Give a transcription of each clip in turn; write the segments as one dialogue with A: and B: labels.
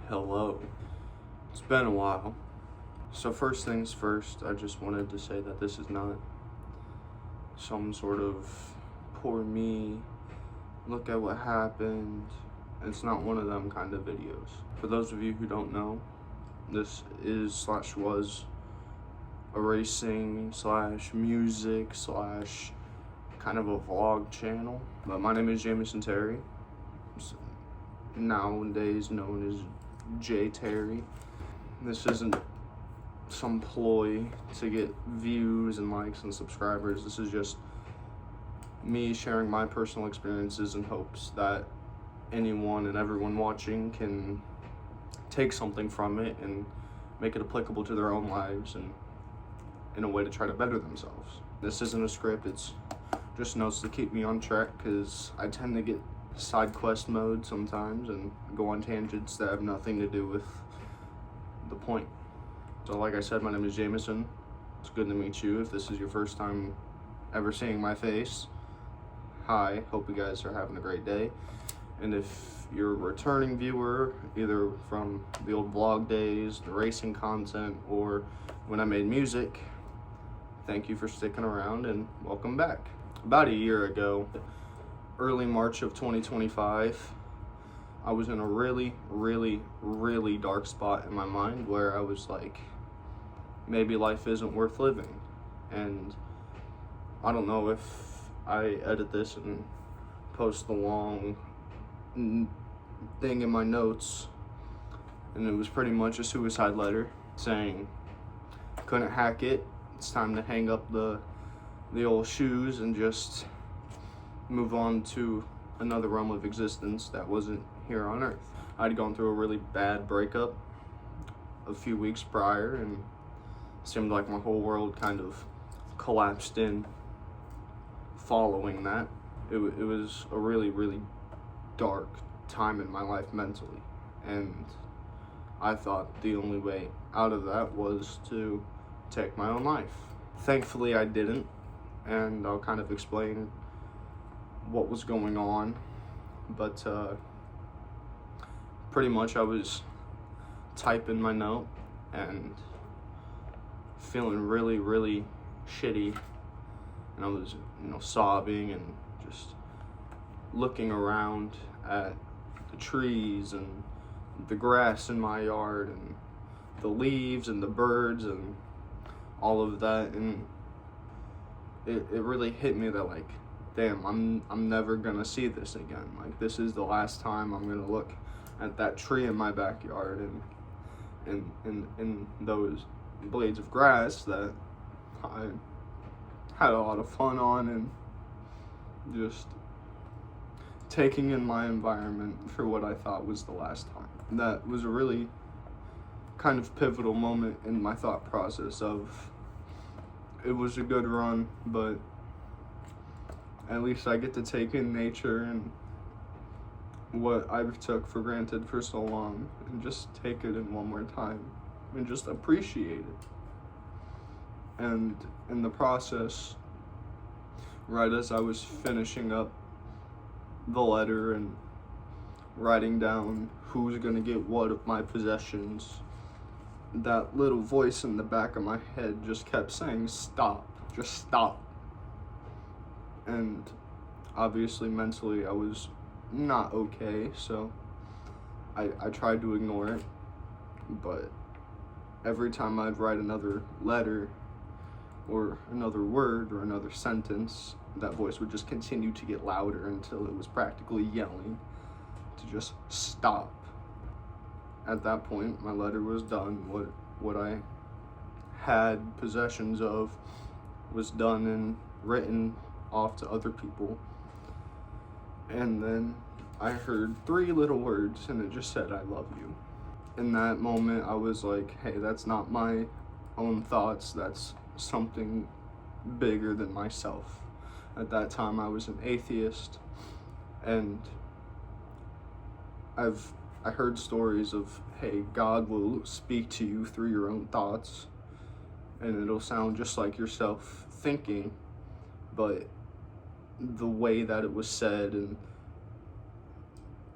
A: Hello. It's been a while. So first things first, I just wanted to say that this is not some sort of poor me, look at what happened. It's not one of them kind of videos. For those of you who don't know, this is/was a racing / music / kind of a vlog channel. But my name is Jamison Terry, nowadays known as J Terry. This isn't some ploy to get views and likes and subscribers. This is just me sharing my personal experiences in hopes that anyone and everyone watching can take something from it and make it applicable to their own lives and in a way to try to better themselves. This isn't a script, it's just notes to keep me on track, because I tend to get side quest mode sometimes and go on tangents that have nothing to do with the point. So like I said, my name is Jamison. It's good to meet you. If this is your first time ever seeing my face, hi, hope you guys are having a great day. And if you're a returning viewer, either from the old vlog days, the racing content, or when I made music, thank you for sticking around and welcome back. About a year ago, early March of 2025, I was in a really dark spot in my mind where I was like, maybe life isn't worth living. And I don't know if I edit this and post the long thing in my notes, and it was pretty much a suicide letter saying, couldn't hack it, it's time to hang up the old shoes and just move on to another realm of existence that wasn't here on Earth. I'd gone through a really bad breakup a few weeks prior, and it seemed like my whole world kind of collapsed in following that. It was a really dark time in my life mentally, and I thought the only way out of that was to take my own life. Thankfully I didn't, and I'll kind of explain what was going on. But pretty much I was typing my note and feeling really shitty, and I was sobbing and just looking around at the trees and the grass in my yard and the leaves and the birds and all of that, and it really hit me that, like, damn, I'm never gonna see this again. Like, this is the last time I'm gonna look at that tree in my backyard and those blades of grass that I had a lot of fun on, and just taking in my environment for what I thought was the last time. That was a really kind of pivotal moment in my thought process of, it was a good run, but at least I get to take in nature and what I've took for granted for so long, and just take it in one more time and just appreciate it. And in the process, right as I was finishing up the letter and writing down who's gonna get what of my possessions, that little voice in the back of my head just kept saying, stop, just stop. And obviously mentally I was not okay, so I tried to ignore it. But every time I'd write another letter or another word or another sentence, that voice would just continue to get louder until it was practically yelling to just stop. At that point, my letter was done. What I had possessions of was done and written off to other people. And then I heard 3 little words, and it just said, I love you. In that moment, I was like, hey, that's not my own thoughts, that's something bigger than myself. At that time, I was an atheist, and I heard stories of, hey, God will speak to you through your own thoughts, and it'll sound just like yourself thinking, but the way that it was said, and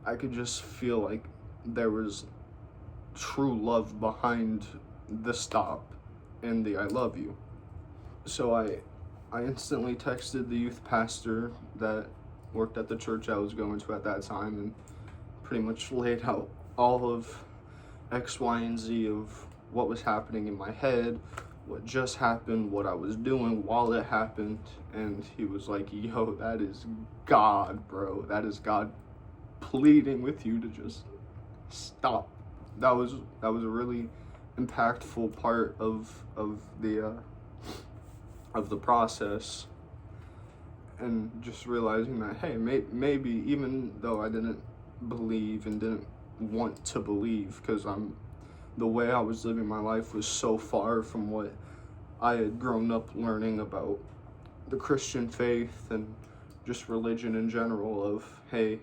A: I could just feel like there was true love behind the stop and the I love you. So I instantly texted the youth pastor that worked at the church I was going to at that time, and pretty much laid out all of X, Y, and Z of what was happening in my head, what just happened, what I was doing while it happened. And he was like, yo, that is God, bro. That is God pleading with you to just stop. That was a really impactful part of the process, and just realizing that, hey, maybe even though I didn't believe and didn't want to believe, because the way I was living my life was so far from what I had grown up learning about the Christian faith and just religion in general, of, hey,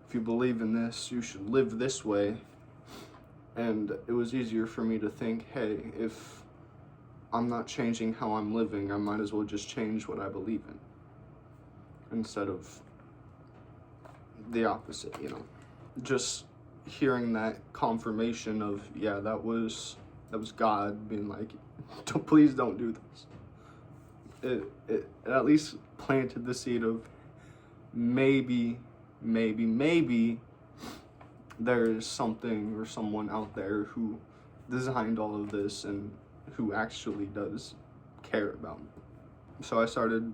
A: if you believe in this, you should live this way. And it was easier for me to think, hey, if I'm not changing how I'm living, I might as well just change what I believe in, instead of the opposite, you know. Just hearing that confirmation of, yeah, that was God being like, please don't do this. It at least planted the seed of maybe there is something or someone out there who designed all of this and who actually does care about me. So I started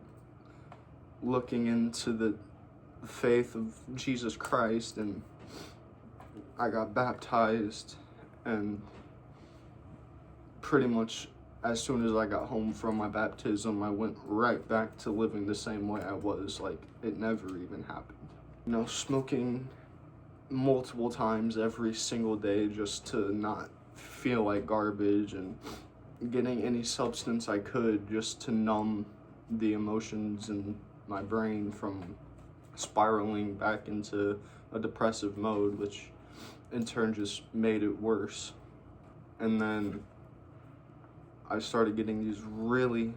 A: looking into the faith of Jesus Christ, and I got baptized, and pretty much as soon as I got home from my baptism, I went right back to living the same way I was, like it never even happened. You know, smoking multiple times every single day just to not feel like garbage, and getting any substance I could just to numb the emotions in my brain from spiraling back into a depressive mode, which in turn just made it worse. And then I started getting these really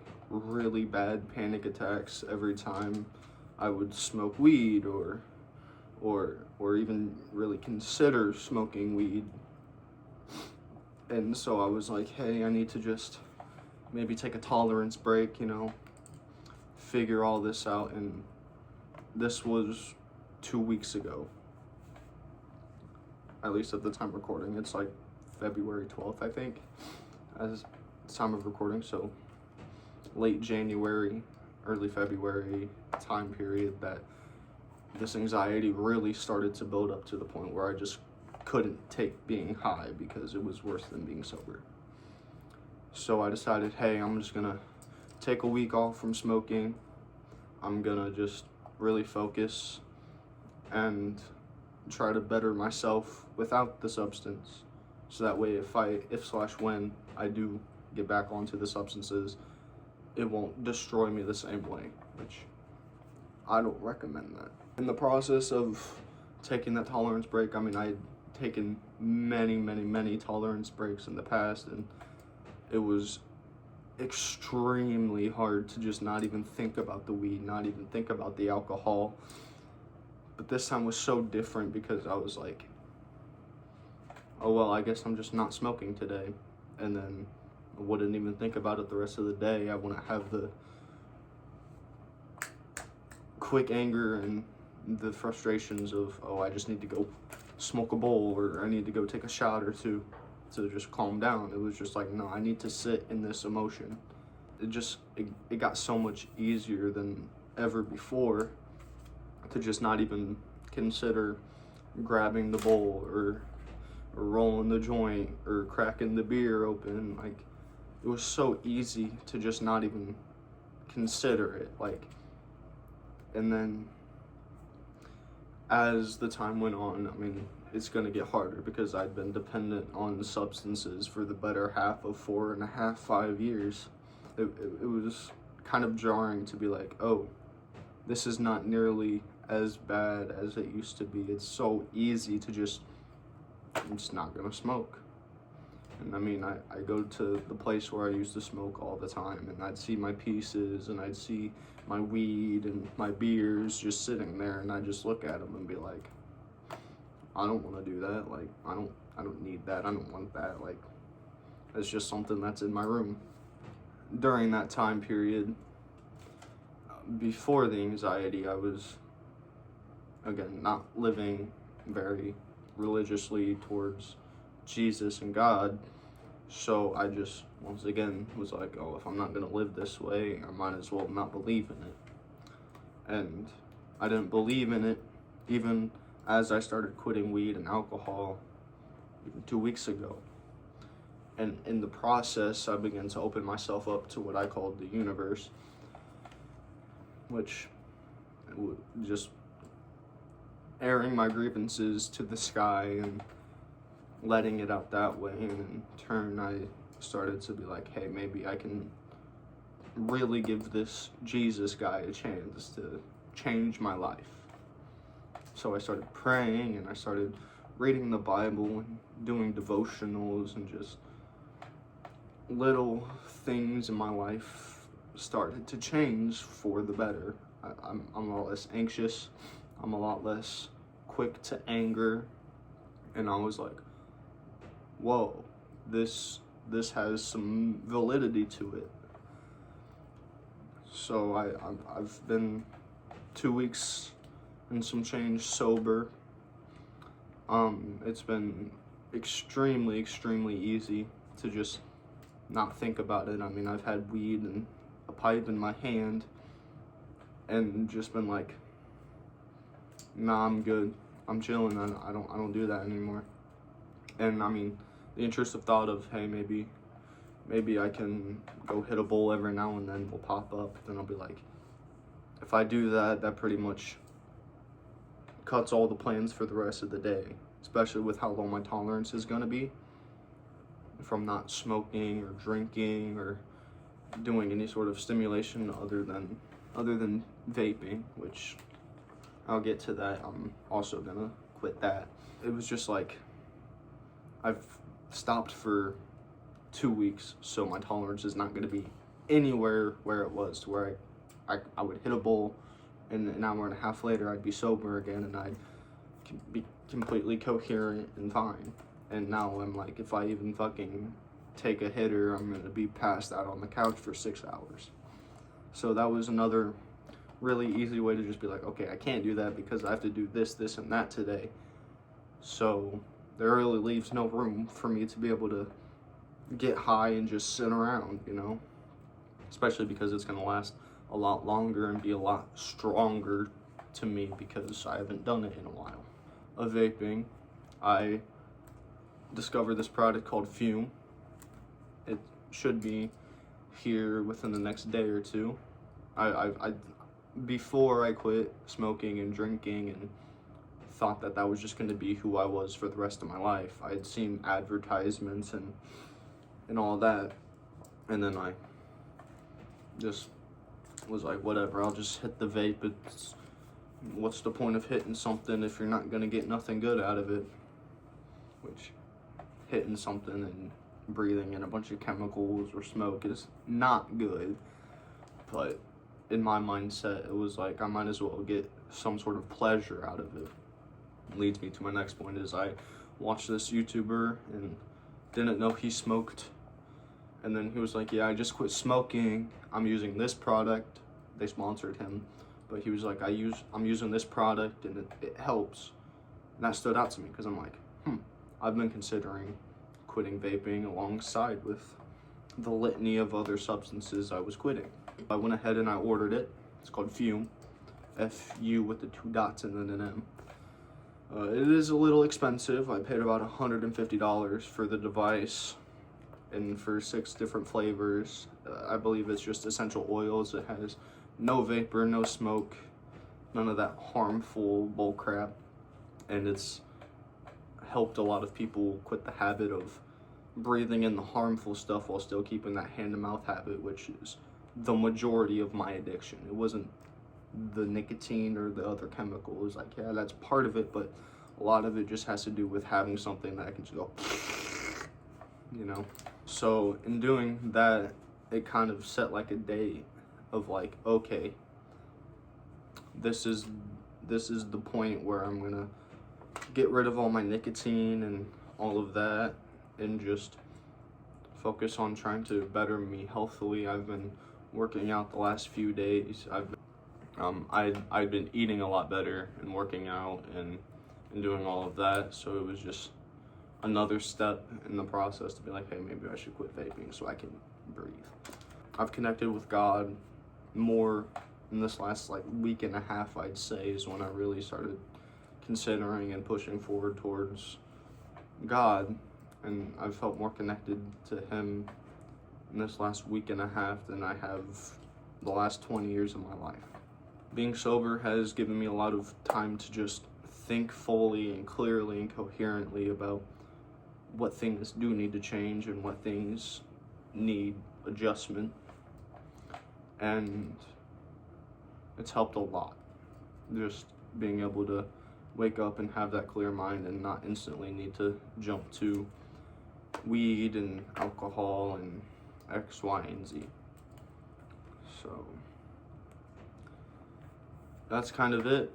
A: bad panic attacks every time I would smoke weed or even really consider smoking weed. And so I was like, hey, I need to just maybe take a tolerance break, you know, figure all this out. And this was 2 weeks ago, at least at the time recording. It's like February 12th, I think, as time of recording. So late January, early February time period that this anxiety really started to build up to the point where I just couldn't take being high because it was worse than being sober. So I decided, hey, I'm just gonna take a week off from smoking. I'm gonna just really focus and try to better myself without the substance. So that way, if/when I do get back onto the substances, it won't destroy me the same way, which I don't recommend that. In the process of taking that tolerance break, I mean, I had taken many tolerance breaks in the past, and it was extremely hard to just not even think about the weed, not even think about the alcohol. But this time was so different because I was like, oh well, I guess I'm just not smoking today. And then I wouldn't even think about it the rest of the day. I wouldn't have the quick anger and the frustrations of, oh, I just need to go smoke a bowl, or I need to go take a shot or two to just calm down. It was just like, no, I need to sit in this emotion. It got so much easier than ever before to just not even consider grabbing the bowl or rolling the joint or cracking the beer open. Like, it was so easy to just not even consider it. Like, and then as the time went on, I mean, it's gonna get harder because I'd been dependent on substances for the better half of 4.5, 5 years. It was kind of jarring to be like, oh, this is not nearly as bad as it used to be. It's so easy to just, I'm just not gonna smoke. And I mean, I go to the place where I used to smoke all the time, and I'd see my pieces, and I'd see my weed and my beers just sitting there, and I'd just look at them and be like, I don't want to do that. Like, I don't need that. I don't want that. Like, it's just something that's in my room. During that time period, before the anxiety, I was, again, not living very religiously towards Jesus and God. So I just, once again, was like, oh, if I'm not going to live this way, I might as well not believe in it. And I didn't believe in it even as I started quitting weed and alcohol even 2 weeks ago. And in the process, I began to open myself up to what I called the universe, which just airing my grievances to the sky and letting it out that way. And in turn, I started to be like, hey, maybe I can really give this Jesus guy a chance to change my life. So I started praying, and I started reading the Bible and doing devotionals, and just little things in my life started to change for the better. I'm a lot less anxious. I'm a lot less quick to anger. And I was like, whoa, this has some validity to it. So I've been 2 weeks and some change sober. It's been extremely easy to just not think about it. I mean, I've had weed and a pipe in my hand and just been like, nah, I'm good. I'm chilling. I don't do that anymore. And I mean, the intrusive thought of, hey, maybe I can go hit a bowl every now and then will pop up. Then I'll be like, if I do that, that pretty much cuts all the plans for the rest of the day, especially with how low my tolerance is gonna be from not smoking or drinking or doing any sort of stimulation other than vaping, which I'll get to that. I'm also gonna quit that. It was just like, I've stopped for 2 weeks, so my tolerance is not gonna be anywhere where it was, to where I would hit a bowl and an hour and a half later I'd be sober again and I'd be completely coherent and fine. And now I'm like, if I even fucking take a hitter, I'm gonna be passed out on the couch for 6 hours. So that was another really easy way to just be like, okay, I can't do that because I have to do this, and that today. So there really leaves no room for me to be able to get high and just sit around, you know? Especially because it's gonna last a lot longer and be a lot stronger to me because I haven't done it in a while. Of vaping, I discovered this product called Fume. It should be here within the next day or two. I before I quit smoking and drinking and thought that was just going to be who I was for the rest of my life, I had seen advertisements and all that, and then I just was like, whatever, I'll just hit the vape. What's the point of hitting something if you're not going to get nothing good out of it? Which, hitting something and breathing in a bunch of chemicals or smoke is not good, but in my mindset it was like I might as well get some sort of pleasure out of it. Leads me to my next point is I watched this YouTuber and didn't know he smoked, and then he was like, yeah, I just quit smoking, I'm using this product. They sponsored him, but he was like, I'm using this product and it helps. And that stood out to me because I'm like, I've been considering quitting vaping alongside with the litany of other substances I was quitting. I went ahead and I ordered it. It's called Fume, F-U with the 2 dots and then an M. It is a little expensive. I paid about $150 for the device and for 6 different flavors. I believe it's just essential oils. It has no vapor, no smoke, none of that harmful bull crap, and it's helped a lot of people quit the habit of breathing in the harmful stuff while still keeping that hand-to-mouth habit, which is the majority of my addiction. It wasn't the nicotine or the other chemicals. Like, yeah, that's part of it, but a lot of it just has to do with having something that I can just go, you know? So in doing that, it kind of set like a date of like, okay, this is the point where I'm gonna get rid of all my nicotine and all of that, and just focus on trying to better me healthily. I've been working out the last few days. I've been eating a lot better and working out and doing all of that, so it was just another step in the process to be like, hey, maybe I should quit vaping so I can breathe. I've connected with God more in this last week and a half, I'd say, is when I really started considering and pushing forward towards God, and I've felt more connected to him in this last week and a half than I have the last 20 years of my life. Being sober has given me a lot of time to just think fully and clearly and coherently about what things do need to change and what things need adjustment, and it's helped a lot, just being able to wake up and have that clear mind and not instantly need to jump to weed and alcohol and X, Y, and Z. So that's kind of it.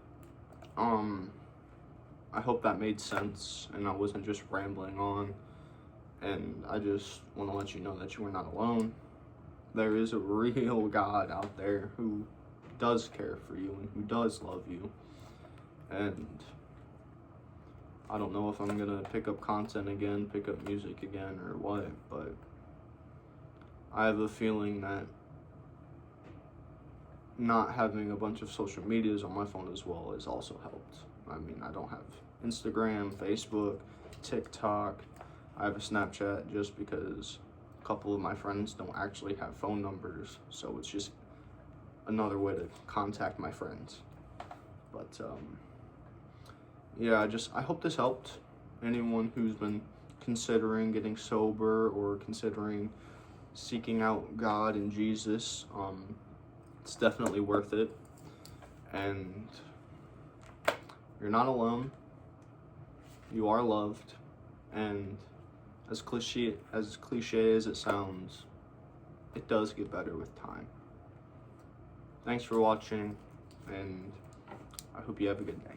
A: I hope that made sense and I wasn't just rambling on, and I just want to let you know that you are not alone. There is a real God out there who does care for you and who does love you, and I don't know if I'm gonna pick up content again, pick up music again, or what, but I have a feeling that not having a bunch of social medias on my phone as well has also helped. I mean, I don't have Instagram, Facebook, TikTok. I have a Snapchat just because a couple of my friends don't actually have phone numbers, so it's just another way to contact my friends. But yeah, I hope this helped anyone who's been considering getting sober or considering seeking out God and Jesus. It's definitely worth it, and you're not alone. You are loved, and as cliche as it sounds, it does get better with time. Thanks for watching, and I hope you have a good day.